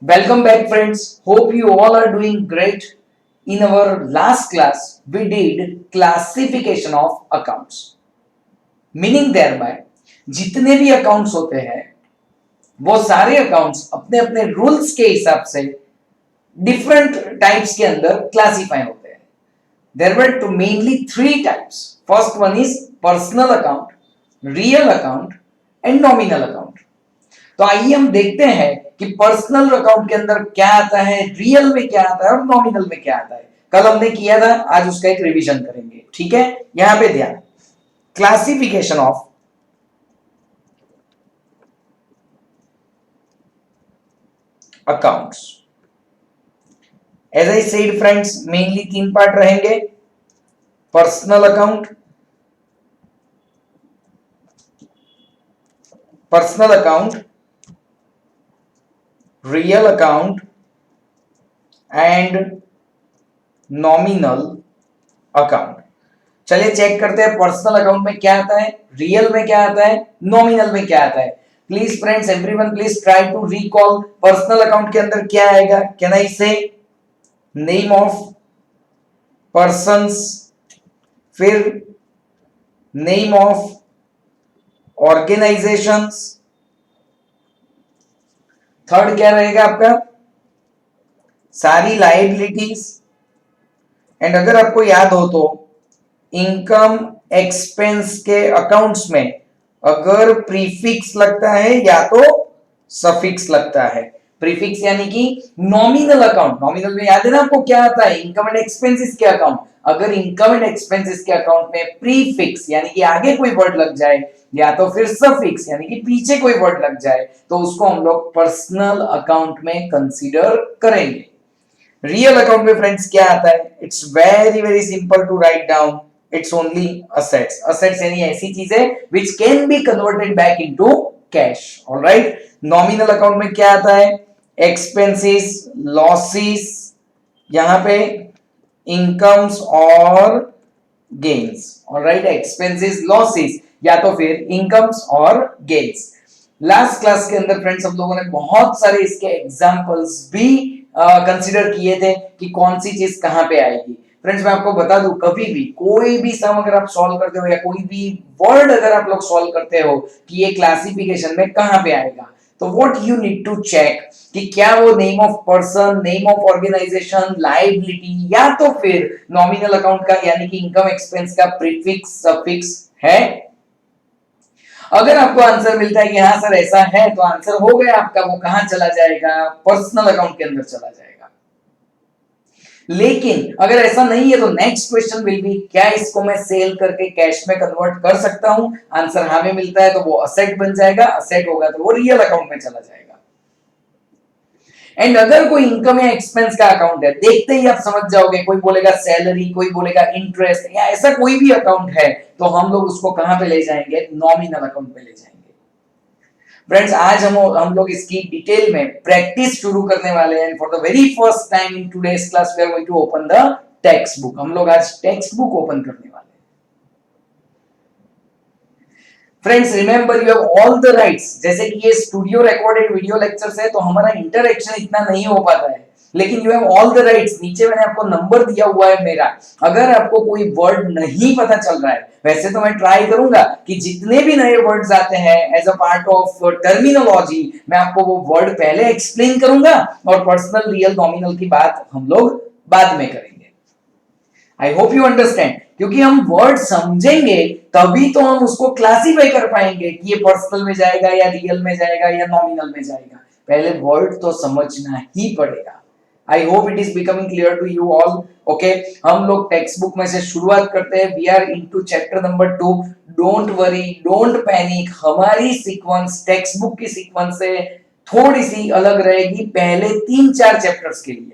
Welcome back, friends. Hope you all are doing great. In our last class, we did classification of accounts. Meaning thereby, जितने भी accounts होते हैं वो सारे accounts अपने अपने रूल्स के हिसाब से डिफरेंट टाइप्स के अंदर क्लासिफाई होते हैं. There were mainly three types. First one is personal account, real account and nominal account. तो आइए हम देखते हैं कि पर्सनल अकाउंट के अंदर क्या आता है, रियल में क्या आता है और नॉमिनल में क्या आता है. कल हमने किया था, आज उसका एक रिवीजन करेंगे. ठीक है, यहां पे ध्यान. Classification of accounts. As I said friends, mainly तीन पार्ट रहेंगे. Personal account, real account and nominal account. चलिए चेक करते हैं पर्सनल अकाउंट में क्या आता है, रियल में क्या आता है, नॉमिनल में क्या आता है. Please friends, everyone please try to recall. Personal account के अंदर क्या आएगा? Can I say name of persons, फिर नेम ऑफ ऑर्गेनाइजेशंस, थर्ड क्या रहेगा आपका? सारी लायबिलिटीज. एंड अगर आपको याद हो तो इनकम एक्सपेंस के अकाउंट्स में अगर प्रीफिक्स लगता है या तो सफिक्स लगता है. प्रीफिक्स यानी कि नॉमिनल अकाउंट. नॉमिनल में याद है ना आपको क्या आता है? इनकम एंड एक्सपेंसेस के अकाउंट. अगर इनकम एंड एक्सपेंसेस के अकाउंट में प्रीफिक्स यानी कि आगे कोई वर्ड लग जाए या तो फिर सफिक्स यानी कि पीछे कोई वर्ड लग जाए तो उसको हम लोग पर्सनल अकाउंट में कंसीडर करेंगे. रियल अकाउंट में फ्रेंड्स क्या आता है? It's very very simple to write down. It's only assets. Assets यानी ऐसी चीजें which can be converted back into cash. Alright. Nominal account में क्या आता है? एक्सपेंसेस, लॉसेस, यहां पे इनकम्स और गेन्स. ऑलराइट. एक्सपेंसेस, लॉसेस या तो फिर इनकम्स और गेन्स. लास्ट क्लास के अंदर फ्रेंड्स हम लोगों ने बहुत सारे इसके एग्जांपल्स भी कंसीडर किए थे कि कौन सी चीज कहां पे आएगी. फ्रेंड्स मैं आपको बता दूं, कभी भी कोई भी सम अगर आप सॉल्व करते हो या कोई भी वर्ड अगर आप लोग सॉल्व करते हो कि ये क्लासिफिकेशन में कहां पे आएगा, तो what you need to check कि क्या वो name of person, name of organisation, liability या तो फिर नॉमिनल अकाउंट का यानी कि इनकम एक्सपेंस का प्रीफिक्स सफिक्स है. अगर आपको आंसर मिलता है कि हाँ सर ऐसा है तो आंसर हो गया आपका. वो कहां चला जाएगा? पर्सनल अकाउंट के अंदर चला जाएगा. लेकिन अगर ऐसा नहीं है तो नेक्स्ट क्वेश्चन विल बी, क्या इसको मैं सेल करके कैश में कन्वर्ट कर सकता हूं? आंसर हाँ में मिलता है तो वो असेट बन जाएगा. असेट होगा तो वो रियल अकाउंट में चला जाएगा. एंड अगर कोई इनकम या एक्सपेंस का अकाउंट है, देखते ही आप समझ जाओगे, कोई बोलेगा सैलरी, कोई बोलेगा इंटरेस्ट या ऐसा कोई भी अकाउंट है तो हम लोग उसको कहां पे ले जाएंगे? नॉमिनल अकाउंट पे ले जाएंगे. फ्रेंड्स आज हम लोग इसकी डिटेल में प्रैक्टिस शुरू करने वाले हैं. For the very first time in today's class we are going to open the text book. हम लोग आज टेक्स्ट बुक ओपन करने वाले हैं. Friends remember you have all the rights. जैसे कि ये स्टूडियो रिकॉर्डेड वीडियो लेक्चर्स है तो हमारा इंटरेक्शन इतना नहीं हो पाता है, लेकिन you have all the rights. नीचे मैंने आपको नंबर दिया हुआ है मेरा. अगर आपको कोई वर्ड नहीं पता चल रहा है, वैसे तो मैं ट्राई करूंगा कि जितने भी नए वर्ड्स आते हैं as a part of terminology मैं आपको वो वर्ड पहले एक्सप्लेन करूंगा और पर्सनल, रियल, नॉमिनल की बात हम लोग बाद में करेंगे. आई होप यू अंडरस्टैंड. क्योंकि हम वर्ड समझेंगे तभी तो हम उसको क्लासिफाई कर पाएंगे कि ये पर्सनल में जाएगा या रियल में जाएगा या नॉमिनल में जाएगा. पहले वर्ड तो समझना ही पड़ेगा. I hope it is becoming clear to you all. Okay, हम लोग टेक्स्ट बुक में से शुरुआत करते हैं. We are into chapter number 2. Don't worry, don't panic. हमारी सीक्वेंस टेक्स्ट बुक की सीक्वेंस से थोड़ी सी अलग रहेगी पहले 3-4 चैप्टर्स के लिए.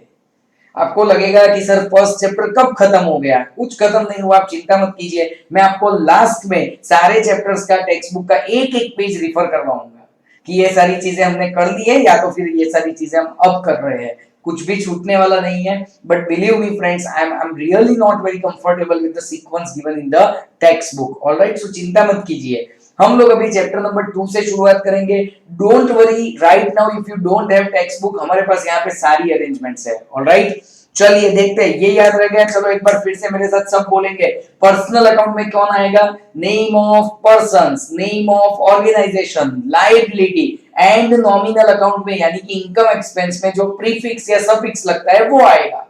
आपको लगेगा कि सर फर्स्ट चैप्टर कब खत्म हो गया? कुछ खत्म नहीं हुआ, आप चिंता मत कीजिए. मैं आपको लास्ट में सारे चैप्टर्स का टेक्स्ट बुक का एक एक पेज रिफर करवाऊंगा कि ये सारी चीजें हमने कर दी है या तो फिर ये सारी चीजें हम अब कर रहे हैं. कुछ भी छूटने वाला नहीं है. But believe me friends, I am really not very comfortable with the sequence given in the text book. Alright, so चिंता मत कीजिए. हम लोग अभी चैप्टर नंबर 2 से शुरुआत करेंगे। Don't worry, right now if you don't have text book, हमारे पास यहाँ पे सारी अरेंजमेंट्स है। ऑलराइट, चलिए देखते हैं, ये याद रह गया। चलो एक बार फिर से मेरे साथ सब बोलेंगे। पर्सनल अकाउंट में कौन आएगा? Name of persons, name of organisation, liability and nominal account में यानी कि इनकम एक्सपेंस में जो प्रीफिक्स या सफिक्स लगता है वो आएगा।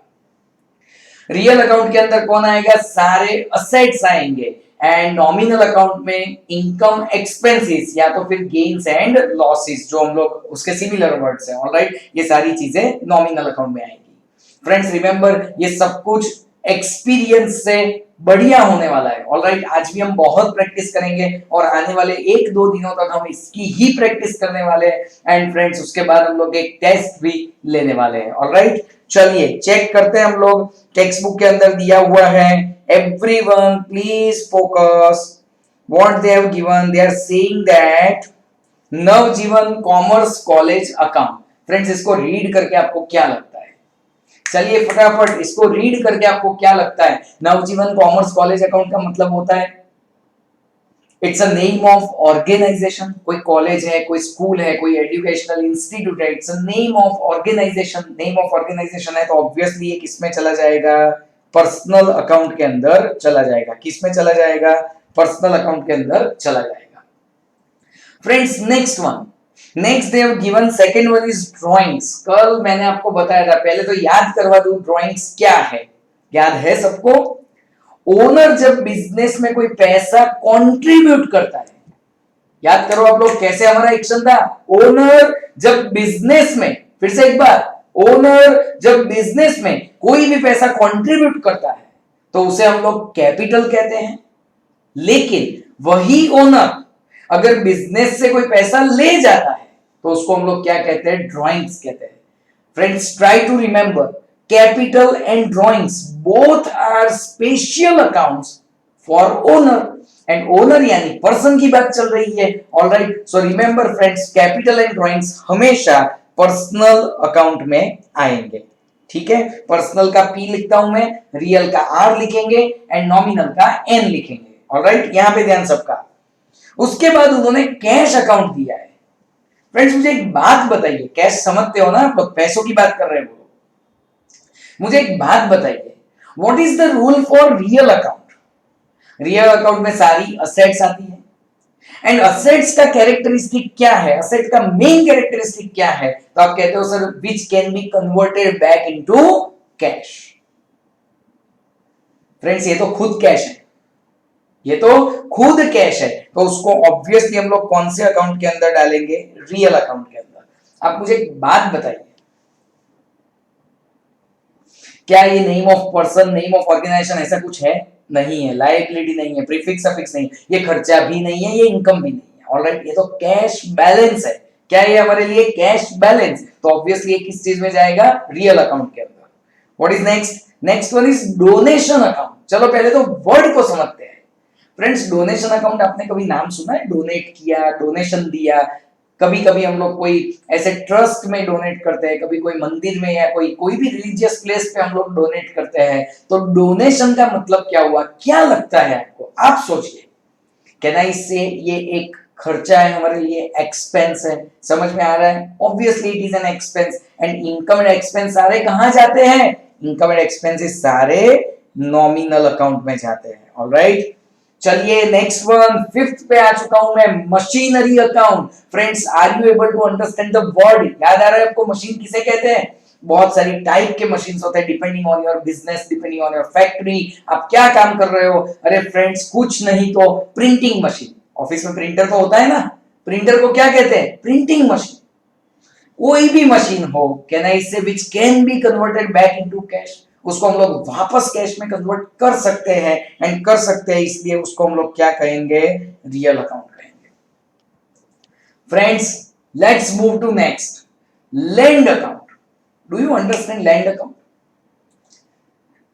रियल अकाउंट के अंदर कौन आएगा? सारे असेट्स आएंगे। एंड नॉमिनल अकाउंट में इनकम एक्सपेंसेस या तो फिर गेन्स एंड लॉसेस, जो हम लोग उसके सिमिलर वर्ड्स हैं। ऑलराइट, ये सारी चीजें नॉमिनल अकाउंट में आएंगी। फ्रेंड्स रिमेंबर, ये सब कुछ एक्सपीरियंस से बढ़िया होने वाला है। ऑलराइट, आज भी हम बहुत प्रैक्टिस करेंगे और आने वाले 1-2 दिनों तक हम इसकी ही प्रैक्टिस करने वाले हैं। एंड फ्रेंड्स उसके बाद हम लोग एक टेस्ट भी लेने वाले हैं। ऑलराइट, चलिए चेक करते हैं हम लोग। टेक्स्ट बुक के अंदर दिया हुआ है, everyone please focus what they have given. They are saying that Navjeevan commerce college account. Friends इसको रीड करके आपको क्या लगता है? चलिए फटाफट इसको रीड करके आपको क्या लगता है? नवजीवन कॉमर्स कॉलेज अकाउंट का मतलब होता है it's a name of organisation. कोई कॉलेज है, कोई स्कूल है, कोई एजुकेशनल इंस्टीट्यूट है, it's a name of organisation. Name of organisation है तो ऑब्वियसली ये किसमें चला जाएगा? पर्सनल अकाउंट के अंदर चला जाएगा। किसमें चला जाएगा? पर्सनल अकाउंट के अंदर चला जाएगा। Friends next one, next they have given second one is drawings. कल मैंने आपको बताया था, पहले तो याद करवा दूं ड्राइंग्स क्या है। याद है सबको? ओनर जब बिजनेस में कोई पैसा कंट्रीब्यूट करता है, याद करो आप लोग कैसे हमारा एक्शन था। ओनर जब बिजनेस में, फिर से एक बार, ओनर जब बिजनेस में कोई भी पैसा कंट्रीब्यूट करता है तो उसे हम लोग कैपिटल कहते हैं। लेकिन वही ओनर अगर बिजनेस से कोई पैसा ले जाता है तो उसको हम लोग क्या कहते हैं? ड्राइंग्स कहते हैं। Friends try to remember, capital and drawings both are special accounts for owner. And owner यानी पर्सन की बात चल रही है। Alright, so remember friends, capital and drawings हमेशा पर्सनल अकाउंट में आएंगे। ठीक है, पर्सनल का P लिखता हूं मैं, रियल का R लिखेंगे एंड नॉमिनल का N लिखेंगे। ऑलराइट, यहां पे ध्यान सबका। उसके बाद उन्होंने कैश अकाउंट दिया है। फ्रेंड्स मुझे एक बात बताइए, कैश समझते हो ना, पैसों की बात कर रहे हो। मुझे एक बात बताइए, what is the rule for real account? Real account में सारी असेट्स आती है। एंड असेट्स का कैरेक्टरिस्टिक क्या है? असेट का मेन कैरेक्टरिस्टिक क्या है? तो आप कहते हो sir which can be converted back into cash. Friends ये तो खुद कैश है, ये तो खुद कैश है, तो उसको ऑब्वियसली हम लोग कौन से अकाउंट के अंदर डालेंगे? रियल अकाउंट के अंदर। आप मुझे एक बात बताइए, क्या ये name of person, name of organisation ऐसा कुछ है? नहीं है। लायबिलिटी नहीं है, प्रीफिक्स सफिक्स नहीं है, ये खर्चा भी नहीं है, ये इनकम भी नहीं है। ऑलराइट, ये तो कैश बैलेंस है। क्या ये हमारे लिए कैश बैलेंस? तो ऑब्वियसली ये किस चीज में जाएगा? रियल अकाउंट के अंदर। What is next? Next one is donation account. चलो पहले तो वर्ड को समझते हैं। फ्रेंड्स डोनेशन अकाउंट आपने कभी नाम सुना है? डोनेट किया, डोनेशन दिया। कभी कभी हम लोग कोई ऐसे ट्रस्ट में डोनेट करते हैं, कभी कोई मंदिर में या कोई भी रिलीजियस प्लेस पे हम लोग डोनेट करते हैं। तो डोनेशन का मतलब क्या हुआ? क्या लगता है आपको? आप सोचिए। कहना इससे ये एक खर्चा है हमारे लिए, एक्सपेंस है। समझ में आ रहा है? Obviously it is an expense. And income and expense सारे कहां जाते हैं? इनकम एंड एक्सपेंसेस सारे नॉमिनल अकाउंट में जाते हैं। ऑलराइट, चलिए नेक्स्ट वन, फिफ्थ पे आ चुका हूं मैं, machinery account. Friends are you able to understand the word? याद आ रहा है आपको मशीन किसे कहते हैं? बहुत सारी टाइप के मशीन्स होते हैं, depending on your business, depending on your factory, आप क्या काम कर रहे हो। अरे फ्रेंड्स कुछ नहीं तो प्रिंटिंग मशीन। ऑफिस में प्रिंटर तो होता है ना, प्रिंटर को क्या कहते हैं? Printing machine. कोई भी मशीन हो, कहना इससे which can be converted back into cash, उसको हम लोग वापस कैश में कन्वर्ट कर सकते हैं। एंड कर सकते हैं इसलिए उसको हम लोग क्या कहेंगे? रियल अकाउंट कहेंगे। Friends let's move to next, land account. Do you understand land account?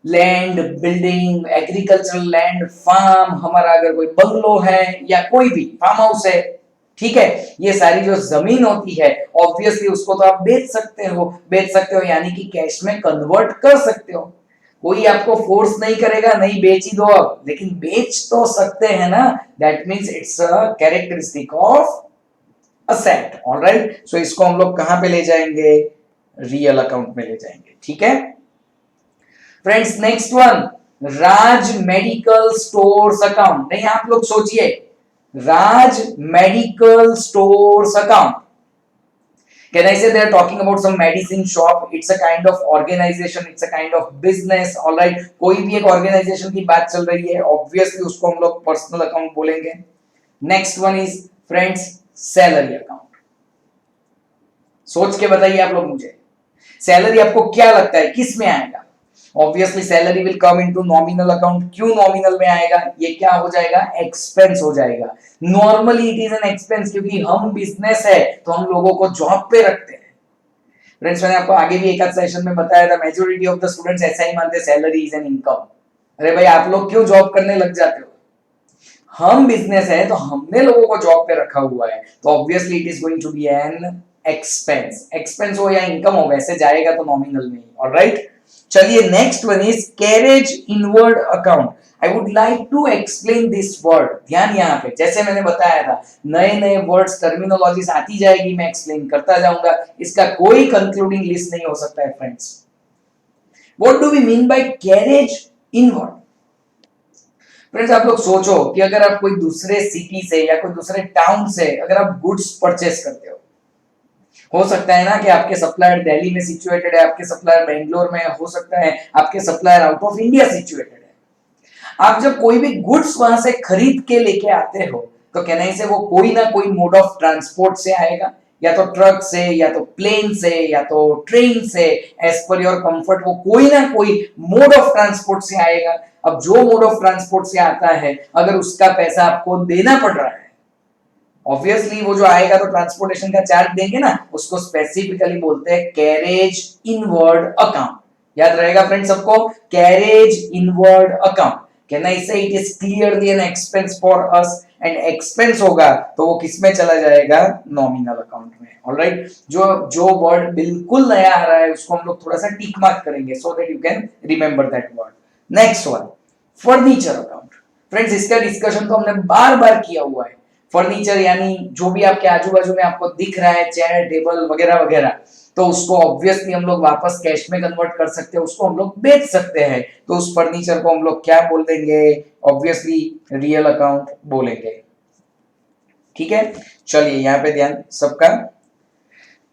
Land, building, agricultural land, farm, हमारा अगर कोई बंगलो है या कोई भी फार्म हाउस है, ठीक है, ये सारी जो जमीन होती है ऑब्वियसली उसको तो आप बेच सकते हो। बेच सकते हो यानी कि कैश में कन्वर्ट कर सकते हो। कोई आपको फोर्स नहीं करेगा नहीं बेच ही दो अब, लेकिन बेच तो सकते हैं ना, that means it's a characteristic of asset. Alright, so इसको हम लोग कहां पे ले जाएंगे, रियल अकाउंट में ले जाएंगे। ठीक है friends, next one, Raj medical stores account. नहीं आप लोग सोचिए, Raj medical stores account, can I say they are talking about some medicine shop? It's a kind of organization, it's a kind of business. All right, कोई भी एक organization की बात चल रही है, obviously उसको हम लोग personal account बोलेंगे। next one is friends salary account। सोच के बताइए आप लोग मुझे, सैलरी आपको क्या लगता है किस में आएगा? Obviously salary will come into nominal account. क्यों नॉमिनल में आएगा? ये क्या हो जाएगा, एक्सपेंस हो जाएगा। Normally it is an expense, क्योंकि हम बिजनेस है तो हम लोगों को जॉब पे रखते हैं। फ्रेंड्स मैंने आपको आगे भी एक आध सेशन में बताया था, मेजॉरिटी ऑफ द स्टूडेंट्स ऐसा ही मानते हैं सैलरी इज एन इनकम। अरे भाई आप लोग क्यों जॉब करने लग जाते हो? हम बिजनेस है तो हमने लोगों को जॉब पे रखा हुआ है, तो obviously it is going to be an expense. Expense हो या इनकम हो, वैसे जाएगा तो नॉमिनल में ही। ऑलराइट, चलिए next one is carriage inward account. I would like to explain this word. ध्यान यहाँ पे, जैसे मैंने बताया था नए नए वर्ड्स टर्मिनोलॉजीज आती जाएगी, मैं एक्सप्लेन करता जाऊंगा, इसका कोई कंक्लूडिंग लिस्ट नहीं हो सकता है friends. What do we mean by carriage inward? Friends आप लोग सोचो कि अगर आप कोई दूसरे सिटी से या कोई दूसरे टाउन से अगर आप गुड्स परचेस करते हो सकता है ना कि आपके सप्लायर दिल्ली में सिचुएटेड है, आपके सप्लायर बेंगलोर में, हो सकता है आपके supplier out of India situated है। आप जब कोई भी गुड्स वहां से खरीद के लेके आते हो तो कहने से वो कोई ना कोई मोड ऑफ ट्रांसपोर्ट से आएगा, या तो ट्रक से, या तो प्लेन से, या तो ट्रेन से, एज पर योर कंफर्ट वो कोई ना कोई मोड ऑफ ट्रांसपोर्ट से आएगा। अब जो मोड ऑफ ट्रांसपोर्ट से आता है अगर उसका पैसा आपको देना पड़ रहा है, ऑब्वियसली वो जो आएगा तो ट्रांसपोर्टेशन का चार्ज देंगे ना, उसको स्पेसिफिकली बोलते हैं कैरेज इनवर्ड अकाउंट। याद रहेगा फ्रेंड्स सबको, carriage inward account. Can I say it is clearly an expense for us, and expense होगा तो वो किस में चला जाएगा, नॉमिनल अकाउंट में। ऑलराइट, जो वर्ड बिल्कुल नया आ रहा है उसको हम लोग थोड़ा सा टिक मार्क करेंगे so that you can remember that word. Next one, furniture account. Friends इसका डिस्कशन तो हमने बार बार किया हुआ है। फर्नीचर यानी जो भी आपके आजू बाजू में आपको दिख रहा है, चेयर टेबल वगैरह वगैरह, तो उसको ऑब्वियसली हम लोग वापस कैश में कन्वर्ट कर सकते हैं, उसको हम लोग बेच सकते हैं, तो उस फर्नीचर को हम लोग क्या बोल देंगे, ऑब्वियसली रियल अकाउंट बोलेंगे। ठीक है, चलिए यहाँ पे ध्यान सबका।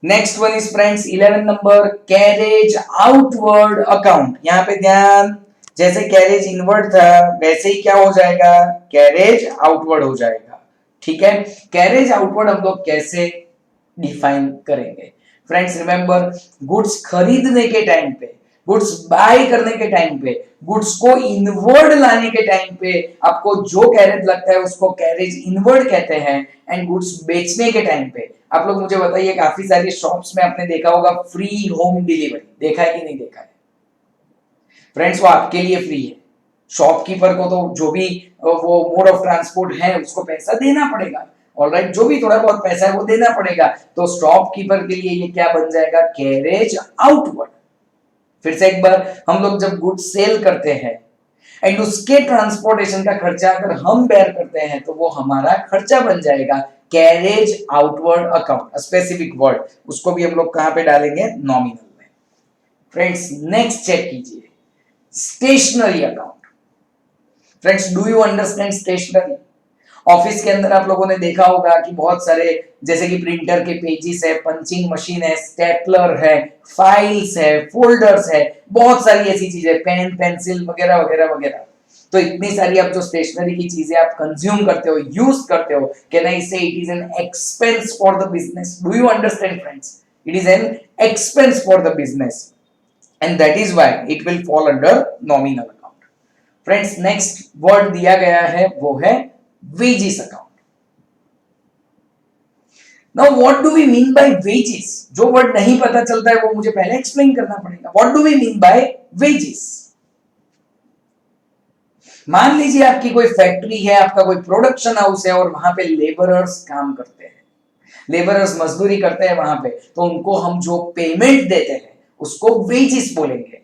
Next one is friends 11 number, carriage outward account. यहाँ पे ध्यान, जैसे कैरेज इनवर्ड था वैसे ही क्या हो जाएगा, कैरेज आउटवर्ड हो जाएगा। ठीक है, कैरेज आउटवर्ड हम लोग कैसे डिफाइन करेंगे? फ्रेंड्स रिमेंबर, गुड्स खरीदने के टाइम पे, गुड्स बाय करने के टाइम पे, गुड्स को इनवर्ड लाने के टाइम पे आपको जो कैरेज लगता है उसको कैरेज इनवर्ड कहते हैं। एंड गुड्स बेचने के टाइम पे आप लोग मुझे बताइए, काफी सारी शॉप्स में आपने देखा होगा फ्री होम डिलीवरी, देखा है कि नहीं देखा है? फ्रेंड्स वो आपके लिए फ्री है, शॉपकीपर को तो जो भी वो मोड ऑफ ट्रांसपोर्ट है उसको पैसा देना पड़ेगा। ऑलराइट, जो भी थोड़ा बहुत पैसा है वो देना पड़ेगा, तो शॉपकीपर के लिए ये क्या बन जाएगा, कैरेज आउटवर्ड। फिर से एक बार, हम लोग जब गुड सेल करते हैं एंड उसके ट्रांसपोर्टेशन का खर्चा अगर हम बेयर करते हैं तो वो हमारा खर्चा बन जाएगा carriage outward account, specific word, उसको भी हम लोग कहां पे डालेंगे, नॉमिनल में। फ्रेंड्स नेक्स्ट चेक कीजिए, stationery account. Friends do you understand stationery? Office के अंदर आप लोगों ने देखा होगा कि बहुत सारे, जैसे कि प्रिंटर के पेजेस है, पंचिंग मशीन है, स्टेपलर है, फाइल्स है, फोल्डर्स है, बहुत सारी ऐसी चीजें, पेन पेंसिल वगैरह वगैरह वगैरह। तो इतनी सारी आप जो स्टेशनरी की चीजें आप कंज्यूम करते हो, यूज करते हो, can I say it is N expense for the business? Do you understand friends? It is N expense for the business and that is why it will fall under nominal account. Friends next word दिया गया है वो है wages account. Now what do we mean by wages? जो word नहीं पता चलता है वो मुझे पहले एक्सप्लेन करना पड़ेगा। What do we mean by wages? मान लीजिए आपकी कोई फैक्ट्री है, आपका कोई प्रोडक्शन हाउस है और वहां पे लेबरर्स काम करते हैं, लेबरर्स मजदूरी करते हैं वहां पे, तो उनको हम जो पेमेंट देते हैं उसको वेजेस बोलेंगे।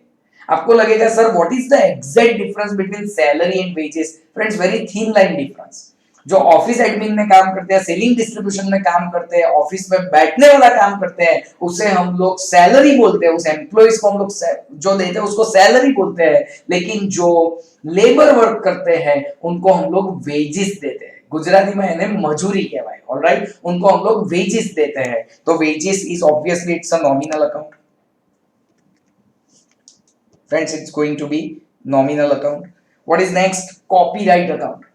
आपको लगेगा sir what is the exact difference between salary and wages? Friends, very thin line difference. जो ऑफिस एडमिन में काम करते हैं, सेलिंग डिस्ट्रीब्यूशन में काम करते हैं, ऑफिस में बैठने वाला काम करते हैं, उसे हम लोग सैलरी बोलते हैं। उस एम्प्लॉइज को हम लोग जो देते हैं उसको सैलरी बोलते हैं। लेकिन जो लेबर वर्क करते हैं उनको हम लोग वेजेस देते हैं। गुजराती में એને મજૂરી કહેવાય, ऑलराइट। उनको हम लोग वेजेस देते हैं। तो wages is obviously it's a nominal account. Friends, it's going to be nominal account. What is next? Copyright account.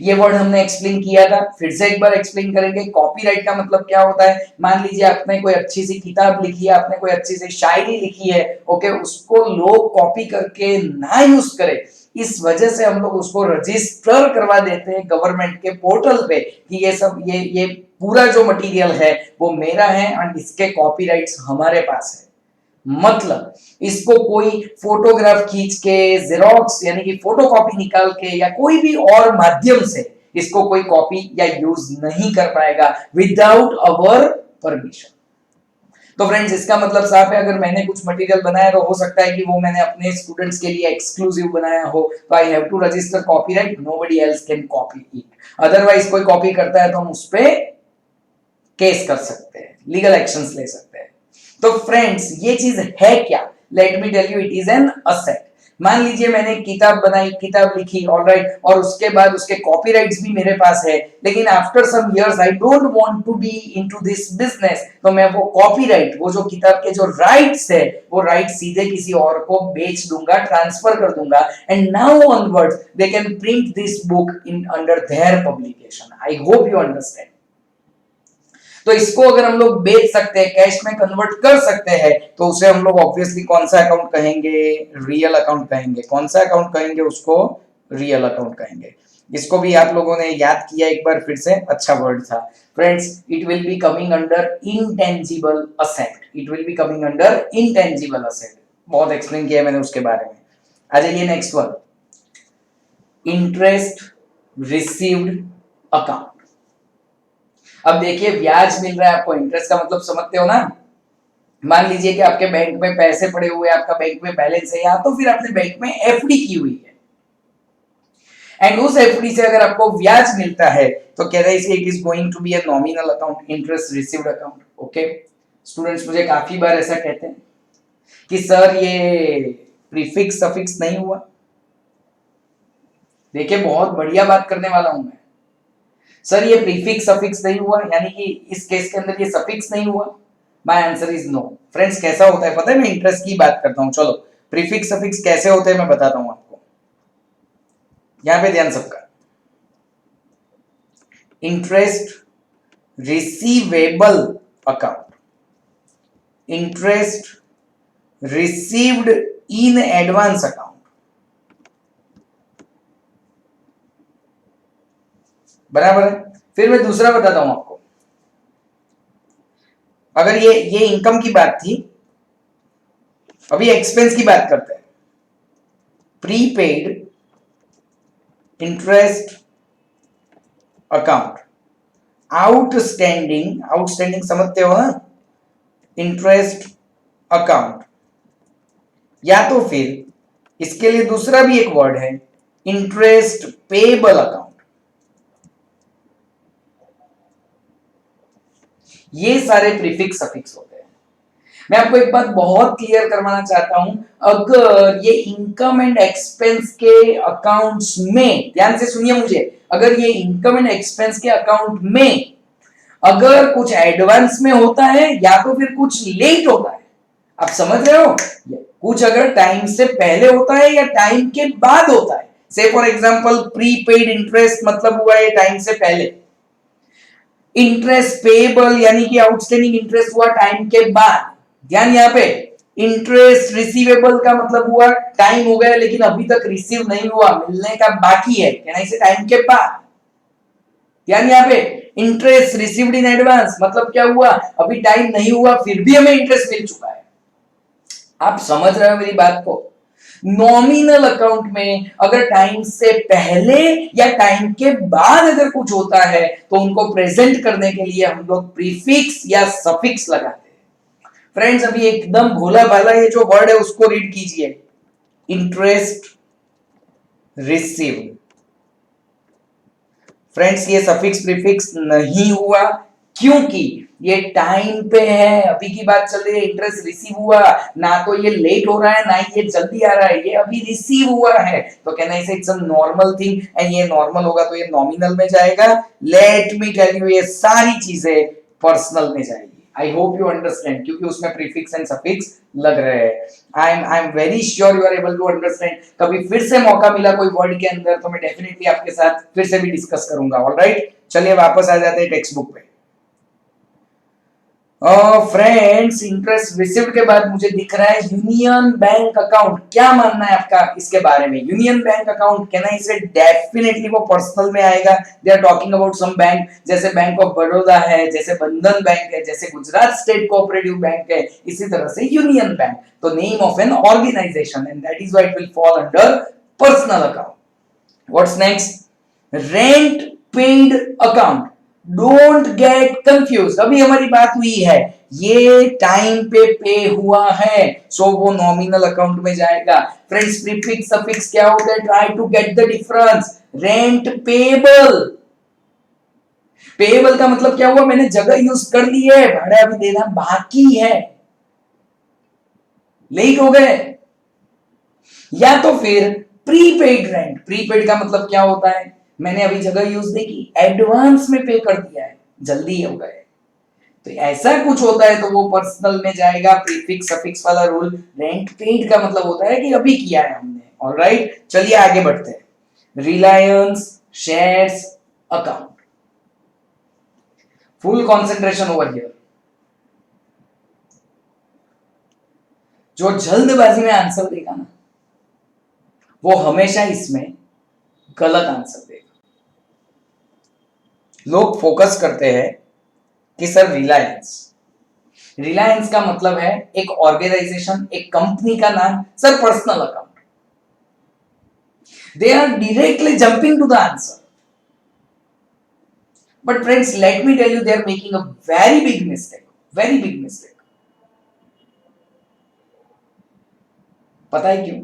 ये वर्ड हमने एक्सप्लेन किया था, फिर से एक बार एक्सप्लेन करेंगे। कॉपीराइट का मतलब क्या होता है? मान लीजिए आपने कोई अच्छी सी किताब लिखी है, आपने कोई अच्छी सी शायरी लिखी है, ओके, उसको लोग कॉपी करके ना यूज करें, इस वजह से हम लोग उसको रजिस्टर करवा देते हैं गवर्नमेंट के पोर्टल पे कि ये सब ये पूरा जो मटेरियल है वो मेरा है और इसके कॉपीराइट्स हमारे पास है। मतलब इसको कोई फोटोग्राफ खींच के, जेरोक्स यानी कि फोटोकॉपी निकाल के या कोई भी और माध्यम से इसको कोई कॉपी या यूज नहीं कर पाएगा विदाउट अवर परमिशन। तो फ्रेंड्स, इसका मतलब साफ है, अगर मैंने कुछ मटेरियल बनाया तो हो सकता है कि वो मैंने अपने स्टूडेंट्स के लिए एक्सक्लूसिव बनाया हो, तो I have to register copyright, nobody else can copy it. Otherwise कोई कॉपी करता है तो हम उस पे केस कर सकते हैं, लीगल एक्शंस ले सकते हैं। तो फ्रेंड्स, ये चीज है क्या? Let me tell you, it is an asset. मान लीजिए मैंने किताब बनाई, किताब लिखी, ऑलराइट, और उसके बाद उसके कॉपीराइट्स भी मेरे पास है, लेकिन after some years I don't want to be into this business, तो मैं वो कॉपीराइट, वो जो किताब के जो राइट्स है, वो राइट सीधे किसी और को बेच दूंगा, ट्रांसफर कर दूंगा, and now onwards they can print this book in under their publication. I hope you understand. तो इसको अगर हम लोग बेच सकते हैं, कैश में कन्वर्ट कर सकते हैं, तो उसे हम लोग ऑब्वियसली कौन सा अकाउंट कहेंगे? रियल अकाउंट कहेंगे। कौन सा अकाउंट कहेंगे? उसको रियल अकाउंट कहेंगे। इसको भी आप लोगों ने याद किया एक बार फिर से, अच्छा वर्ड था। Friends, it will be coming under intangible asset. It will be coming under intangible asset. बहुत एक्सप्लेन किया मैंने उसके बारे में। आ जाइए next one, interest received account. अब देखिए, ब्याज मिल रहा है आपको, इंटरेस्ट का मतलब समझते हो ना? मान लीजिए कि आपके बैंक में पैसे पड़े हुए, आपका बैंक में बैलेंस है, या तो फिर आपने बैंक में एफडी की हुई है, एंड उस एफडी से अगर आपको ब्याज मिलता है तो कह रहे हैं it is going to be a nominal account, interest received account. Okay students, मुझे काफी बार ऐसा कहते हैं कि सर ये प्रीफिक्स सफिक्स नहीं हुआ। देखिए, बहुत बढ़िया बात करने वाला हूं मैं। सर ये प्रीफिक्स सफिक्स नहीं हुआ, यानी कि इस केस के अंदर ये सफिक्स नहीं हुआ। My answer is no. Friends, कैसा होता है पता है? मैं इंटरेस्ट की बात करता हूं। चलो, प्रीफिक्स सफिक्स कैसे होते हैं मैं बताता हूं आपको। यहां पे ध्यान सबका। Interest receivable account, interest received in advance account. बराबर है? फिर मैं दूसरा बताता हूं आपको। अगर ये इनकम की बात थी, अभी एक्सपेंस की बात करते हैं। Prepaid interest account, outstanding, outstanding समझते हो ना? इंटरेस्ट अकाउंट, या तो फिर इसके लिए दूसरा भी एक वर्ड है, इंटरेस्ट पेबल अकाउंट। ये सारे प्रीफिक्स सफिक्स होते हैं। मैं आपको एक बात बहुत क्लियर करवाना चाहता हूं, अगर ये इनकम एंड एक्सपेंस के अकाउंट्स में, ध्यान से सुनिए मुझे, अगर ये इनकम एंड एक्सपेंस के अकाउंट में अगर कुछ एडवांस में होता है या तो फिर कुछ लेट होता है, आप समझ रहे हो? कुछ अगर टाइम से पहले होता है या टाइम के बाद होता है, से फॉर एग्जांपल प्रीपेड इंटरेस्ट मतलब हुआ ये टाइम से पहले, इंटरेस्ट पेबल यानी कि आउटस्टैंडिंग इंटरेस्ट हुआ टाइम के बाद। ध्यान यहाँ पे, इंटरेस्ट रिसीवेबल का मतलब हुआ टाइम हो गया लेकिन अभी तक रिसीव नहीं हुआ, मिलने का बाकी है, कहना इसे टाइम के बाद। ध्यान यहाँ पे, इंटरेस्ट रिसीव्ड इन एडवांस मतलब क्या हुआ? अभी टाइम नहीं हुआ फिर भी हमें इंटरेस्ट मिल चुका है। आप समझ रहे हो मेरी बात को? नॉमिनल अकाउंट में अगर टाइम से पहले या टाइम के बाद अगर कुछ होता है तो उनको प्रेजेंट करने के लिए हम लोग प्रीफिक्स या सफिक्स लगाते हैं। फ्रेंड्स अभी एकदम भोला भाला ये जो वर्ड है उसको रीड कीजिए, इंटरेस्ट रिसीव्ड। फ्रेंड्स ये सफिक्स प्रीफिक्स नहीं हुआ क्योंकि ये टाइम पे है, अभी की बात चल रही है। इंटरेस्ट रिसीव हुआ, ना तो ये लेट हो रहा है ना ये जल्दी आ रहा है, ये अभी रिसीव हुआ है, तो कहना इसे it's a normal thing, and ये नॉर्मल होगा तो ये नॉमिनल में जाएगा। लेट मी टेल यू, ये सारी चीजें पर्सनल में जाएगी। आई होप यू अंडरस्टैंड, क्योंकि उसमें प्रीफिक्स एंड सफिक्स लग रहे हैं। I am very sure you are able to understand. कभी फिर से मौका मिला कोई वर्ड के अंदर तो मैं डेफिनेटली आपके साथ फिर से भी डिस्कस करूंगा। ऑलराइट, चलिए वापस आ जाते हैं टेक्स्ट बुक पे। फ्रेंड्स इंटरेस्ट रिसीव्ड के बाद मुझे दिख रहा है यूनियन बैंक अकाउंट। क्या मानना है आपका इसके बारे में? यूनियन बैंक अकाउंट कहना इसे डेफिनेटली वो पर्सनल में आएगा। They are talking about some bank, जैसे बैंक ऑफ बड़ौदा है, जैसे बंधन बैंक है, जैसे गुजरात स्टेट कोऑपरेटिव बैंक है, इसी तरह से यूनियन बैंक। तो name of an organisation, and that is why it will fall under personal account. What's next? Rent paid account. Don't get confuse, अभी हमारी बात हुई है ये टाइम पे हुआ है, सो वो नॉमिनल अकाउंट में जाएगा। फ्रेंड्स प्रीफिक्स सफिक्स क्या होता है? Try to get the difference. Rent payable, payable का मतलब क्या हुआ? मैंने जगह यूज कर ली है, भाड़ा अभी देना बाकी है, लेट हो गए। या तो फिर प्रीपेड रेंट, प्रीपेड का मतलब क्या होता है? मैंने अभी जगह यूज नहीं की, एडवांस में पे कर दिया है, जल्दी हो गए, तो ऐसा कुछ होता है तो वो पर्सनल में जाएगा। प्रीफिक्स सफिक्स वाला रूल। रेंट पेड का मतलब होता है कि अभी किया है हमने। ऑलराइट, चलिए आगे बढ़ते हैं। Reliance shares account, full concentration over here. जो जल्दबाजी में आंसर देगा ना वो हमेशा इसमें गलत आंसर देगा। लोग फोकस करते हैं कि सर रिलायंस, रिलायंस का मतलब है एक ऑर्गेनाइजेशन, एक कंपनी का नाम। Sir personal account, they are directly jumping to the answer. But friends let me tell you, they are making a very big mistake, very big mistake. पता है क्यों?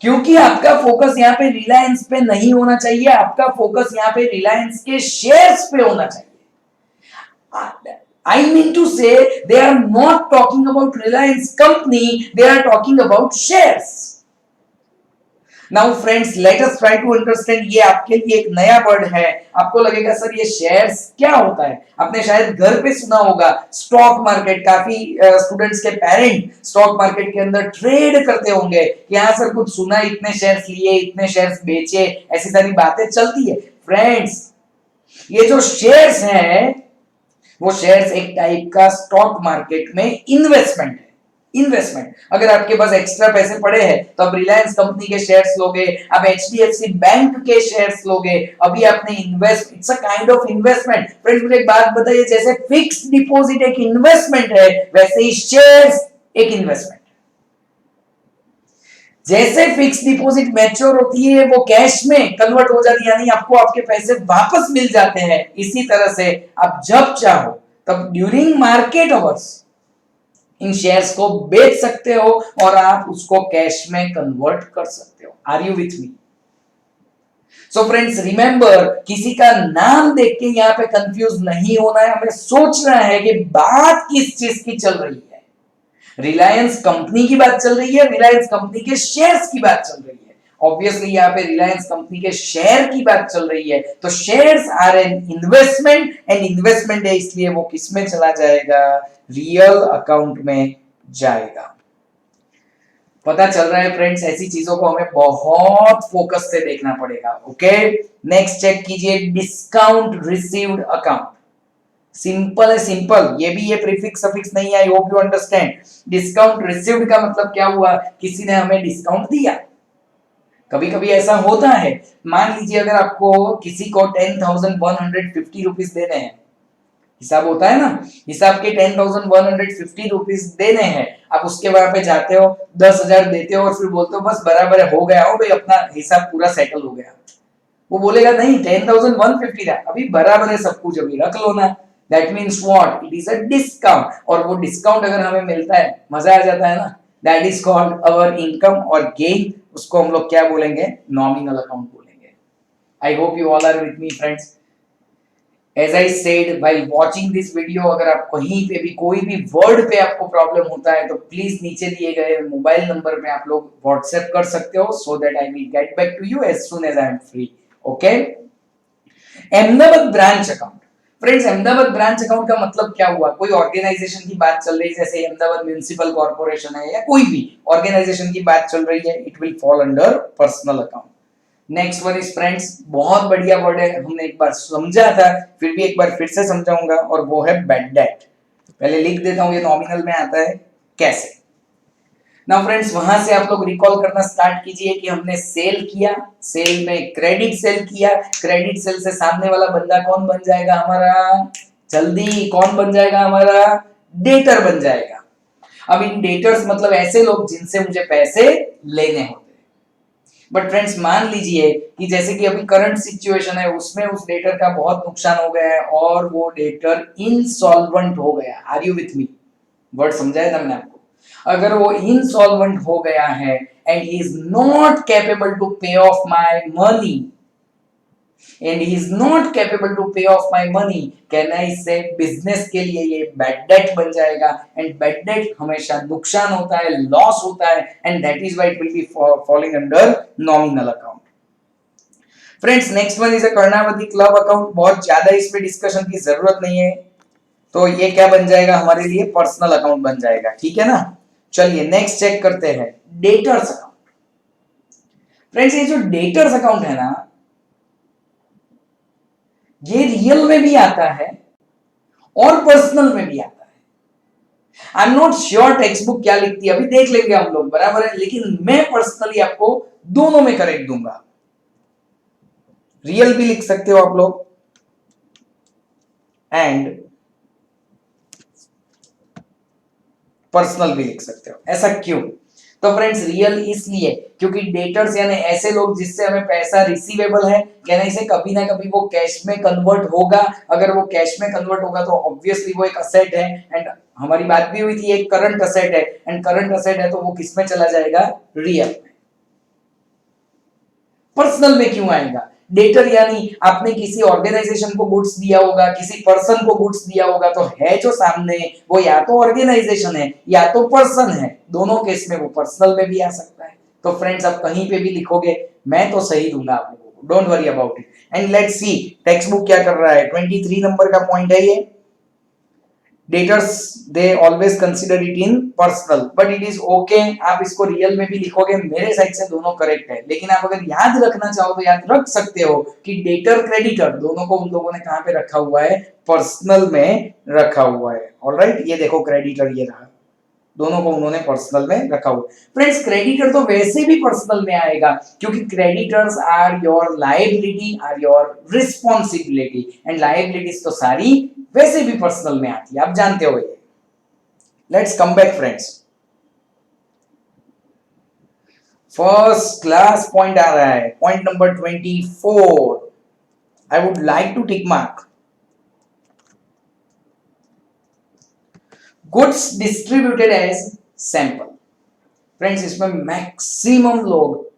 क्योंकि आपका फोकस यहां पे रिलायंस पे नहीं होना चाहिए, आपका फोकस यहां पे रिलायंस के शेयर्स पे होना चाहिए। I mean to say, they are not talking about Reliance company, they are talking about shares. Now friends, let us try to understand, ये आपके लिए एक नया वर्ड है। आपको लगेगा सर ये शेयर्स क्या होता है? आपने शायद घर पे सुना होगा स्टॉक मार्केट, काफी स्टूडेंट्स के पेरेंट स्टॉक मार्केट के अंदर ट्रेड करते होंगे कि हाँ सर कुछ सुना, इतने शेयर्स लिए, इतने शेयर्स बेचे, ऐसी सारी बातें चलती है। फ्रेंड्स ये जो शेयर्स हैं वो शेयर्स एक टाइप का स्टॉक मार्केट में इन्वेस्टमेंट है। इन्वेस्टमेंट, अगर आपके पास एक्स्ट्रा पैसे पड़े हैं तो आप रिलायंस कंपनी के शेयर्स लोगे, आप एचडीएफसी बैंक के शेयर्स लोगे, अभी आपने invest, it's a kind of investment. Friends मुझे एक बात बताइए, जैसे फिक्स्ड डिपॉजिट एक इन्वेस्टमेंट है, वैसे ही शेयर्स एक इन्वेस्टमेंट। जैसे फिक्स डिपॉजिट मैच्योर होती है वो कैश में कन्वर्ट हो जाती है, यानी आपको आपके पैसे वापस मिल जाते हैं। इसी तरह से आप जब चाहो तब during market hours in shares को बेच सकते हो और आप उसको कैश में कन्वर्ट कर सकते हो। Are you with me? So friends remember, किसी का नाम देख के यहां पे कंफ्यूज नहीं होना है, हमें सोचना है कि बात किस चीज की चल रही है। रिलायंस कंपनी की बात चल रही है, रिलायंस कंपनी के शेयर्स की बात चल रही है। ऑब्वियसली यहाँ पे रिलायंस कंपनी के शेयर की बात चल रही है, तो shares are an investment, and investment है इसलिए वो किस में चला जाएगा? रियल अकाउंट में जाएगा। पता चल रहा है फ्रेंड्स, ऐसी चीजों को हमें बहुत फोकस से देखना पड़ेगा। ओके, नेक्स्ट चेक कीजिए, डिस्काउंट रिसीव्ड अकाउंट। सिंपल है, सिंपल, ये भी ये प्रीफिक्स सफिक्स नहीं है। आई hope you understand. Discount received का मतलब क्या हुआ? किसी ने हमें डिस्काउंट दिया। कभी कभी ऐसा होता है, मान लीजिए अगर आपको किसी को 10,150 रुपीज देने हैं, हिसाब होता है ना, हिसाब के 10,150 रुपीज देने हैं, आप उसके वहां पे जाते हो, 10,000 देते हो और फिर बोलते हो बस बराबर हो गया हो भाई, अपना हिसाब पूरा सेटल हो गया। वो बोलेगा नहीं 10,150 है, अभी बराबर है सब कुछ, अभी रख लो ना। That means what, it is a discount, और वो डिस्काउंट अगर हमें मिलता है मजा आ जाता है ना, that is called our income और गेन, उसको हम लोग क्या बोलेंगे, नॉमिनल अकाउंट बोलेंगे। I hope you all are with me friends. As I said while watching this video, अगर आप कहीं पे भी कोई भी वर्ड पे आपको प्रॉब्लम होता है तो प्लीज नीचे दिए गए मोबाइल नंबर पे आप लोग व्हाट्सएप कर सकते हो, so that I will get back to you as soon as I am free. Okay, Ahmedabad branch account. Friends, Ahmedabad branch account का मतलब क्या हुआ, कोई ऑर्गेनाइजेशन की बात चल रही है, जैसे अहमदाबाद म्युनिसिपल कॉर्पोरेशन है या कोई भी ऑर्गेनाइजेशन की बात चल रही है, it will fall under personal account. Next one is friends, बहुत बढ़िया वर्ड है, हमने एक बार समझा था, फिर भी एक बार फिर से समझाऊंगा, और वो है बैड डेट। पहले लिख देता हूं ये नॉमिनल में आता है कैसे। नाउ फ्रेंड्स, वहां से आप लोग रिकॉल करना स्टार्ट कीजिए कि हमने सेल किया, सेल में क्रेडिट सेल किया, क्रेडिट सेल से सामने वाला बंदा कौन बन जाएगा हमारा, जल्दी कौन बन जाएगा हमारा, डेटर बन जाएगा। अब इन डेटर्स मतलब ऐसे लोग जिनसे मुझे पैसे लेने होते। बट फ्रेंड्स, मान लीजिए कि जैसे कि अभी करंट सिचुएशन है, उसमें उस डेटर का बहुत नुकसान हो गया है और वो डेटर इंसॉल्वेंट हो गया। Are you with me? Word समझाया था मैंने आपको। अगर वो इंसॉल्वेंट हो गया है and he is not capable to pay off my money, and he is not capable to pay off my money, can I say business के लिए ये बैड डेट बन जाएगा। एंड बैड डेट हमेशा नुकसान होता है, लॉस होता है, and that is why it will be falling under nominal account. Friends, next one is a Karnavati club account. बहुत ज्यादा इस पे डिस्कशन की जरूरत नहीं है, तो ये क्या बन जाएगा हमारे लिए, पर्सनल अकाउंट बन जाएगा। ठीक है ना, चलिए नेक्स्ट चेक करते हैं, डेटर्स अकाउंट। फ्रेंड्स, ये जो डेटर्स अकाउंट है ना, ये रियल में भी आता है और पर्सनल में भी आता है। I am not sure text book क्या लिखती है, अभी देख लेंगे हम लोग, बराबर है, लेकिन मैं पर्सनली आपको दोनों में करेक्ट दूंगा। रियल भी लिख सकते हो आप लोग एंड पर्सनल भी लिख सकते हो। ऐसा क्यों? तो फ्रेंड्स, रियल इसलिए क्योंकि डेटर्स यानी ऐसे लोग जिससे हमें पैसा रिसीवेबल है, कहने से कभी ना कभी वो कैश में कन्वर्ट होगा। अगर वो कैश में कन्वर्ट होगा तो ऑब्वियसली वो एक असेट है, एंड हमारी बात भी हुई थी एक करंट असेट है, एंड करंट असेट है तो वो किस में चला जाएगा, रियल में। पर्सनल में क्यों आएगा? डेटर यानी आपने किसी ऑर्गेनाइजेशन को गुड्स दिया होगा, किसी पर्सन को गुड्स दिया होगा, तो है जो सामने वो या तो ऑर्गेनाइजेशन है या तो पर्सन है, दोनों केस में वो पर्सनल में भी आ सकता है। तो फ्रेंड्स, आप कहीं पे भी लिखोगे मैं तो सही दूंगा आप लोगों को, don't worry about it. And let's see text book क्या कर रहा है। 23 नंबर का पॉइंट है ये, debtors they always consider it in personal, but it is okay, आप इसको रियल में भी लिखोगे, मेरे साइड से दोनों करेक्ट है। लेकिन आप अगर याद रखना चाहो तो याद रख सकते हो कि डेटर क्रेडिटर दोनों को उन लोगों ने कहां पे रखा हुआ है, पर्सनल में रखा हुआ है। ऑलराइट, ये देखो क्रेडिटर ये रहा, दोनों को उन्होंने पर्सनल में रखा हुआ। फ्रेंड्स, क्रेडिटर तो वैसे भी पर्सनल में आएगा क्योंकि creditors are your liability, are your responsibility, and liabilities तो सारी वैसे भी पर्सनल में आती है, आप जानते हो ये। Let's come back friends, first class point आ रहा है, point number 24। I would like to tick mark, goods distributed as sample. Friends, इसमें मैक्सिमम लोग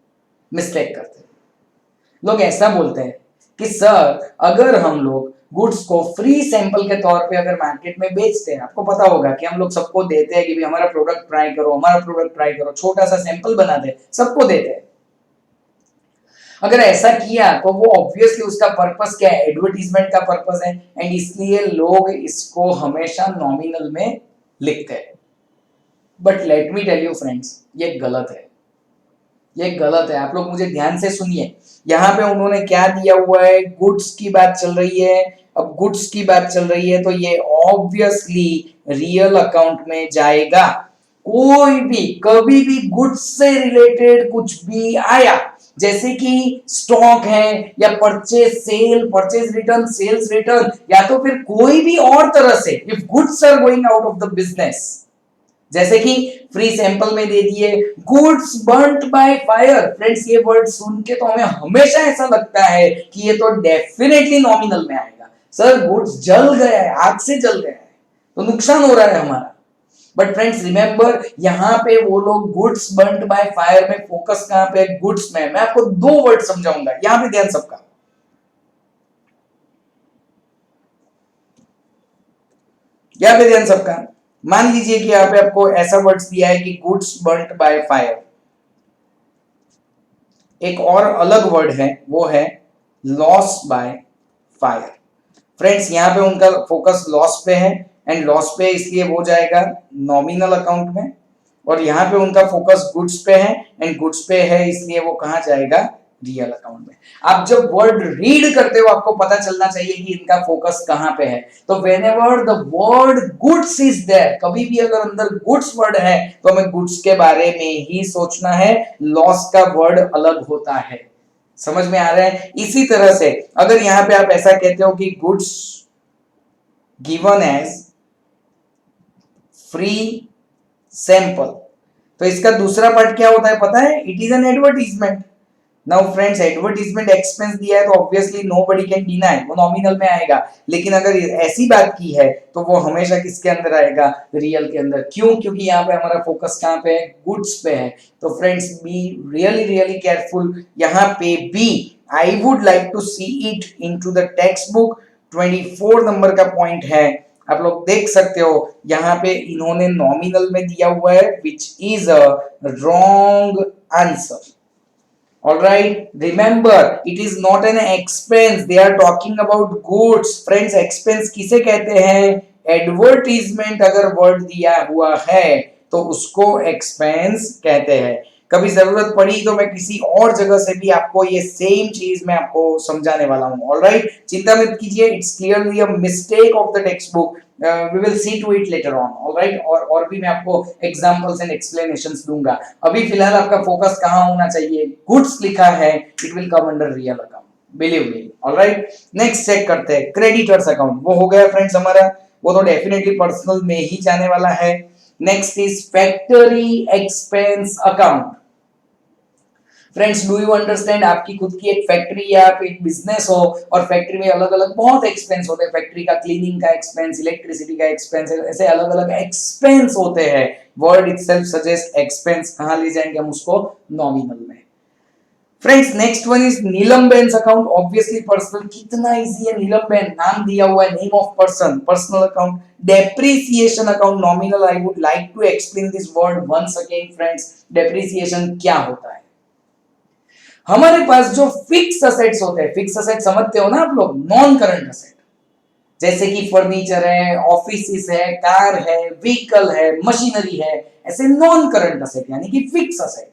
मिस्टेक करते हैं। लोग ऐसा बोलते हैं कि सर अगर हम लोग गुड्स को फ्री सैंपल के तौर पे अगर मार्केट में बेचते हैं, आपको पता होगा कि हम लोग सबको देते हैं कि भी हमारा प्रोडक्ट ट्राई करो, हमारा प्रोडक्ट ट्राई करो, छोटा सा सैंपल बना दे, सबको देते हैं। अगर ऐसा किया तो वो ऑब्वियसली उसका पर्पस क्या है, एडवर्टीजमेंट का पर्पस है, एंड इसलिए लोग इसको हमेशा नॉमिनल में लिखते हैं। But let me tell you friends, ये गलत है, ये गलत है। आप लोग मुझे ध्यान से सुनिए, यहाँ पे उन्होंने क्या दिया हुआ है, गुड्स की बात चल रही है। अब गुड्स की बात चल रही है तो ये ऑब्वियसली रियल अकाउंट में जाएगा। कोई भी कभी भी गुड्स से रिलेटेड कुछ भी आया, जैसे कि स्टॉक है या purchase sale, purchase return, sales return, या तो फिर कोई भी और तरह से, if goods are going out of the business, जैसे कि फ्री सैंपल में दे दिए goods burned by fire. Friends, ये वर्ड सुन के तो हमें हमेशा ऐसा लगता है कि ये तो डेफिनेटली नॉमिनल में आएगा। सर गुड्स जल गया है, आग से जल गया है, तो नुकसान हो रहा है हमारा। बट फ्रेंड्स रिमेंबर, यहां पे वो लोग गुड्स बर्न्ड बाय फायर में फोकस कहां पे है? गुड्स में। मैं आपको दो वर्ड समझाऊंगा, यहां पे ध्यान सबका। यहां पे ध्यान सबका। मान लीजिए कि यहां पे आपको ऐसा वर्ड्स दिया है कि गुड्स बर्न्ड बाय फायर। एक और अलग वर्ड है, वो है लॉस बाय फायर। फ्रेंड्स यहां पे उनका फोकस लॉस पे है, एंड लॉस पे इसलिए वो जाएगा नॉमिनल अकाउंट में, और यहां पे उनका फोकस गुड्स पे है, एंड गुड्स पे है इसलिए वो कहां जाएगा? रियल अकाउंट में। आप जब वर्ड रीड करते हो आपको पता चलना चाहिए कि इनका फोकस कहां पे है। तो whenever the word goods is there, कभी भी अगर अंदर गुड्स वर्ड है तो हमें गुड्स के बारे में ही सोचना है, लॉस का वर्ड अलग होता है। समझ में आ रहा है? इसी तरह से अगर यहां पे आप ऐसा कहते हो कि goods given as free sample, तो इसका दूसरा पार्ट क्या होता है पता है? It is an advertisement. Now friends advertisement expense दिया है तो ऑब्वियसली नोबडी कैन डिनाई, वो नॉमिनल में आएगा। लेकिन अगर ऐसी बात की है तो वो हमेशा किसके अंदर आएगा? रियल के अंदर। क्यों? क्योंकि यहाँ पे हमारा फोकस कहां पे है? गुड्स पे है। तो friends be really really careful. यहाँ पे be I would like to see it into the text book. 24 number का पॉइंट है, आप लोग देख सकते हो यहाँ पे इन्होंने नॉमिनल में दिया हुआ है, which is a wrong answer. All right, remember it is not an expense, they are talking about goods. Friends expense किसे कहते हैं? एडवर्टीजमेंट अगर वर्ड दिया हुआ है तो उसको एक्सपेंस कहते हैं। कभी जरूरत पड़ी तो मैं किसी और जगह से भी आपको ये सेम चीज मैं आपको समझाने वाला हूं। ऑलराइट, चिंता मत कीजिए, it's clearly a mistake of the text book. We will see to it later on. Alright, और भी मैं आपको एग्जांपल्स एंड एक्सप्लेनेशंस दूंगा। अभी फिलहाल आपका फोकस कहां होना चाहिए? गुड्स लिखा है, it will come under real account, believe me. Alright, next check करते हैं क्रेडिटर्स अकाउंट। वो हो गया फ्रेंड्स हमारा, वो तो डेफिनेटली पर्सनल में ही जाने वाला है। Next is factory expense account. Friends do you understand? आपकी खुद की एक फैक्ट्री या आप एक बिजनेस हो, और फैक्ट्री में अलग अलग बहुत एक्सपेंस होते हैं। फैक्ट्री का क्लीनिंग का एक्सपेंस, इलेक्ट्रिसिटी का एक्सपेंस, ऐसे अलग अलग एक्सपेंस होते हैं। Word itself suggest expense. कहां ले जाएंगे हम उसको? नॉमिनल में। Friends next one is Neelam Ben's account. Obviously personal, कितना इजी है। नीलम बेन नाम दिया हुआ है, name of person, personal account. Depreciation account nominal. I would like to explain this word once again friends. Depreciation क्या होता है? हमारे पास जो फिक्स असेट्स होते हैं, फिक्स असेट समझते हो ना आप लोग? नॉन करंट असेट, जैसे कि फर्नीचर है, ऑफिस है, कार है, व्हीकल है, मशीनरी है, ऐसे नॉन करंट असेट यानी कि फिक्स असेट,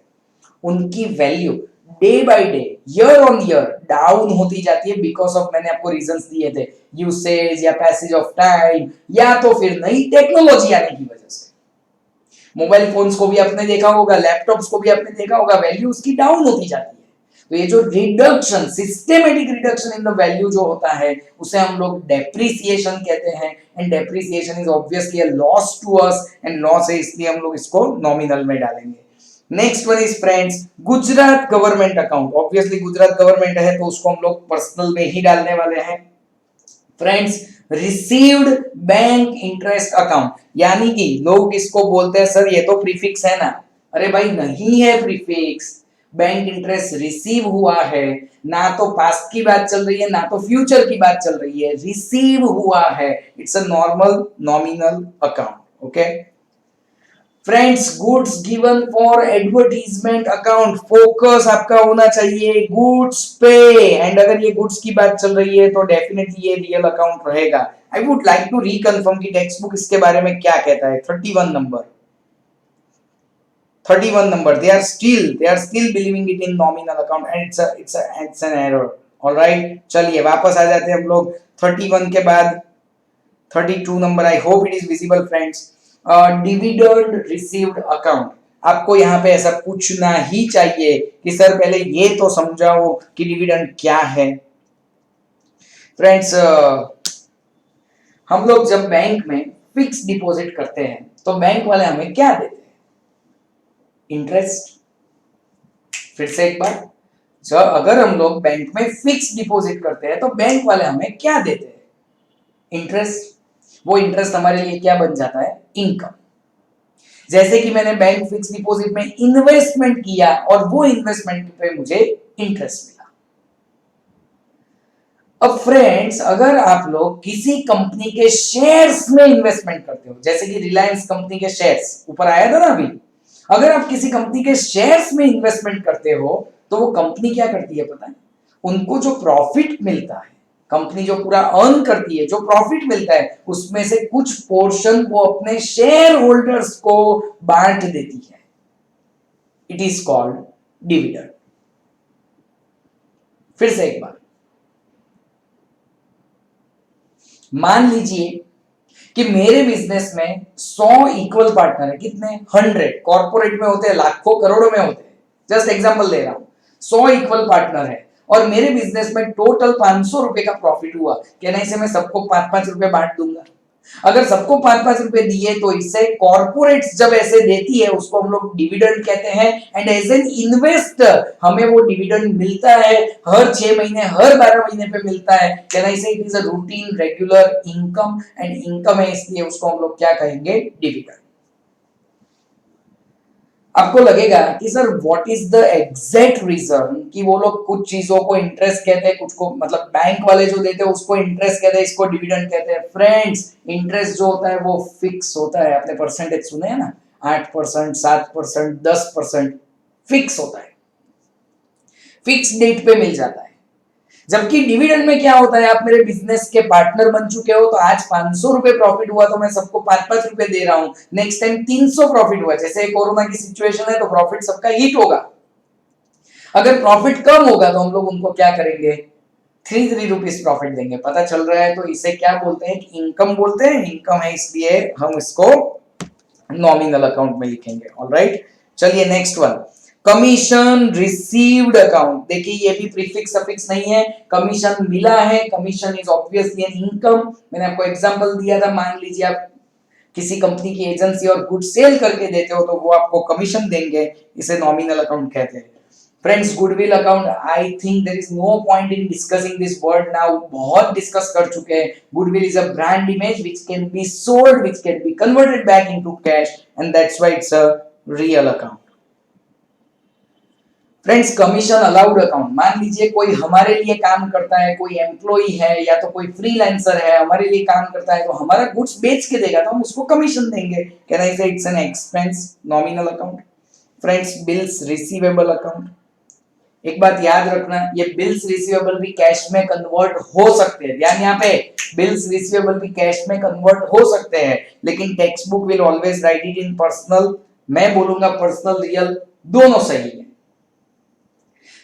उनकी value day by day, year on year down होती जाती है। बिकॉज ऑफ, मैंने आपको रीजंस दिए थे, यूसेज या पैसेज ऑफ टाइम, या तो फिर नई टेक्नोलॉजी आने की वजह से। मोबाइल फोन्स को भी आपने देखा होगा, लैपटॉप्स को भी आपने देखा होगा, वैल्यू उसकी डाउन होती जाती है। तो ये जो reduction, systematic reduction in the value जो होता है, उसे हम लोग डेप्रिसिएशन कहते हैं। And depreciation is obviously a loss to us, and loss है इसलिए हम लोग इसको नॉमिनल में डालेंगे। Next one is friends Gujarat government account. Obviously Gujarat government है तो उसको हम लोग पर्सनल में ही डालने वाले हैं। Friends received bank interest account, यानी कि लोग इसको बोलते हैं सर ये तो प्रीफिक्स है ना। अरे भाई नहीं है प्रीफिक्स। बैंक इंटरेस्ट रिसीव हुआ है, ना तो पास्ट की बात चल रही है ना तो फ्यूचर की बात चल रही है, रिसीव हुआ है। It's a normal nominal account. Okay friends, goods given for advertisement account, focus आपका होना चाहिए गुड्स पे। एंड अगर ये गुड्स की बात चल रही है तो डेफिनेटली ये रियल अकाउंट रहेगा। I would like to reconfirm की टेक्स्ट बुक इसके बारे में क्या कहता है। 31 number, 31 number, they are still believing it in nominal account, and it's an error. All right, चलिए वापस आ जाते हैं हम लोग 31 के बाद 32 number. I hope it is visible friends. Dividend received account. आपको यहाँ पे ऐसा पूछना ही चाहिए कि सर पहले ये तो समझाओ कि डिविडेंड क्या है। फ्रेंड्स हम लोग जब बैंक में फिक्स डिपॉजिट करते हैं तो बैंक वाले हमें क्या देते हैं? इंटरेस्ट। फिर से एक बार, जब अगर हम लोग बैंक में फिक्स डिपॉजिट करते हैं तो बैंक वाले हमें क्या देते हैं? इंटरेस्ट, वो इंटरेस्ट हमारे लिए क्या बन जाता है? इनकम। जैसे कि मैंने बैंक फिक्स डिपॉजिट में इन्वेस्टमेंट किया और वो इन्वेस्टमेंट पे मुझे इंटरेस्ट मिला। अब फ्रेंड्स, अगर आप लोग किसी कंपनी के शेयर्स में इन्वेस्टमेंट करते हो, जैसे कि रिलायंस कंपनी के शेयर्स ऊपर आया था ना अभी, अगर आप किसी कंपनी के शेयर्स में इन्वेस्टमेंट करते हो तो वो कंपनी क्या करती है पता है? उनको जो प्रॉफिट मिलता है, कंपनी जो पूरा अर्न करती है, जो प्रॉफिट मिलता है, उसमें से कुछ पोर्शन वो अपने शेयर होल्डर्स को बांट देती है। It is called dividend. फिर से एक बार, मान लीजिए कि मेरे बिजनेस में 100 इक्वल पार्टनर है। कितने? 100। कॉर्पोरेट में होते हैं लाखों करोड़ों में होते हैं, जस्ट एग्जांपल दे रहा हूं। 100 इक्वल पार्टनर है और मेरे बिजनेस में टोटल 500 रुपए का प्रॉफिट हुआ। क्या नहीं से मैं सबको 5-5 रुपए बांट दूंगा? अगर सबको 5-5 रुपए दिए तो इससे कॉर्पोरेट्स जब ऐसे देती है उसको हम लोग डिविडेंड कहते हैं। एंड एज एन इन्वेस्टर हमें वो डिविडेंड मिलता है, हर 6 महीने, हर 12 महीने पे मिलता है। Can I say it is a routine regular income, and income है इसलिए उसको हम लोग क्या कहेंगे? डिविडेंड। आपको लगेगा कि sir what is the exact reason कि वो लोग कुछ चीजों को इंटरेस्ट कहते हैं, कुछ को मतलब बैंक वाले जो देते हैं उसको इंटरेस्ट कहते हैं, इसको डिविडेंड कहते हैं। फ्रेंड्स, इंटरेस्ट जो होता है वो फिक्स होता है। आपने परसेंटेज सुने हैं ना, 8%, 7%, 10% फिक्स होता है, फिक्स डेट पे मिल जाता है। जबकि डिविडेंड में क्या होता है? आप मेरे बिजनेस के पार्टनर बन चुके हो तो आज 500 रुपए प्रॉफिट हुआ तो मैं सबको 5-5 रुपए दे रहा हूं। नेक्स्ट टाइम 300 प्रॉफिट हुआ, जैसे कोरोना की सिचुएशन है तो प्रॉफिट सबका हिट होगा। अगर प्रॉफिट कम होगा तो हम लोग उनको क्या करेंगे? 3 रुपीज प्रॉफिट देंगे। पता चल रहा है? तो इसे क्या बोलते हैं? इनकम बोलते हैं। इनकम है इसलिए हम इसको नॉमिनल अकाउंट में लिखेंगे। ऑलराइट, चलिए next one, commission received account. देखिए ये भी प्रीफिक्स सफिक्स नहीं है, कमीशन मिला है। Commission is obviously an income. मैंने आपको एग्जांपल दिया था, मान लीजिए आप किसी कंपनी की एजेंसी और गुड सेल करके देते हो तो वो आपको कमीशन देंगे, इसे नॉमिनल अकाउंट कहते हैं। Friends, goodwill account, I think there is no point in discussing this word now, बहुत डिस्कस कर चुके हैं। Goodwill is a brand image which can be sold, which can be converted back into cash, and that's why it's a real account. Friends, commission allowed account, मान लीजिए कोई हमारे लिए काम करता है, कोई एम्प्लॉई है या तो कोई फ्रीलांसर है, हमारे लिए काम करता है तो हमारा गुड्स बेच के देगा तो हम उसको कमीशन देंगे। Can I say it's an expense, nominal account. Friends, bills receivable account, एक बात याद रखना, ये बिल्स रिसीवेबल भी कैश में कन्वर्ट हो सकते हैं। ध्यान यहाँ पे, बिल्स रिसीवेबल भी कैश में कन्वर्ट हो सकते हैं, लेकिन text book will always write it in personal. मैं बोलूंगा पर्सनल, रियल दोनों सही है।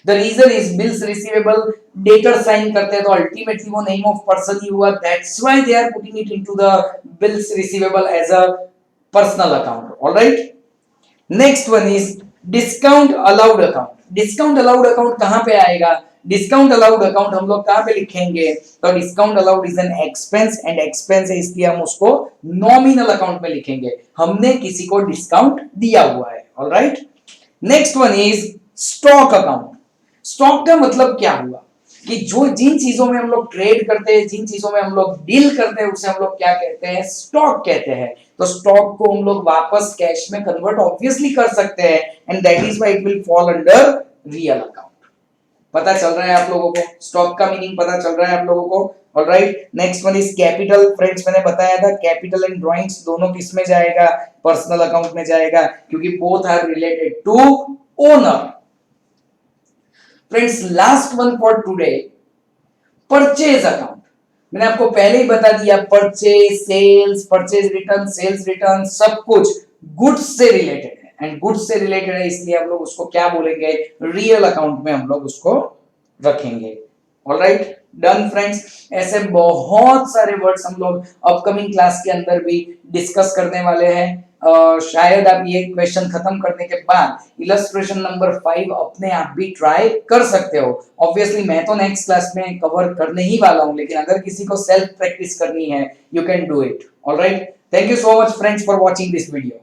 The reason is bills receivable debtor sign करते हैं तो अल्टीमेटली वो नेम ऑफ पर्सन ही हुआ, that's why they are putting it into the bills receivable as a personal account. Alright, next one is discount allowed account. Discount allowed account कहां पे आएगा? Discount allowed account हम लोग कहां पे लिखेंगे? तो discount allowed is an expense, and expense है इसलिए हम उसको नॉमिनल अकाउंट में लिखेंगे। हमने किसी को डिस्काउंट दिया हुआ है। Alright, next one is stock account. Stock का मतलब क्या हुआ कि जो जिन चीजों में हम लोग ट्रेड करते हैं, जिन चीजों में हम लोग डील करते हैं, उसे हम लोग क्या कहते हैं? स्टॉक कहते हैं। तो स्टॉक को हम लोग वापस कैश में कन्वर्ट ऑब्वियसली कर सकते हैं, and that is why it will fall under real account. पता चल रहा है आप लोगों को? स्टॉक का मीनिंग पता चल रहा है आप लोगों को? Alright, next one is capital. Friends, मैंने बताया था कैपिटल एंड ड्राइंग्स दोनों किस में जाएगा? पर्सनल अकाउंट में जाएगा, क्योंकि both are related to owner. Friends, last one for today, purchase account. मैंने आपको पहले ही बता दिया, purchase, sales, purchase return, sales return, सब कुछ गुड्स से रिलेटेड है, एंड गुड्स से रिलेटेड है इसलिए हम लोग उसको क्या बोलेंगे? रियल अकाउंट में हम लोग उसको रखेंगे। Alright, done friends. ऐसे बहुत सारे वर्ड्स हम लोग अपकमिंग क्लास के अंदर भी डिस्कस करने वाले हैं। शायद आप ये क्वेश्चन खत्म करने के बाद इलस्ट्रेशन नंबर 5 अपने आप भी ट्राई कर सकते हो। ऑब्वियसली मैं तो नेक्स्ट क्लास में कवर करने ही वाला हूं, लेकिन अगर किसी को सेल्फ प्रैक्टिस करनी है, you can do it. Alright, thank you so much friends for watching this video.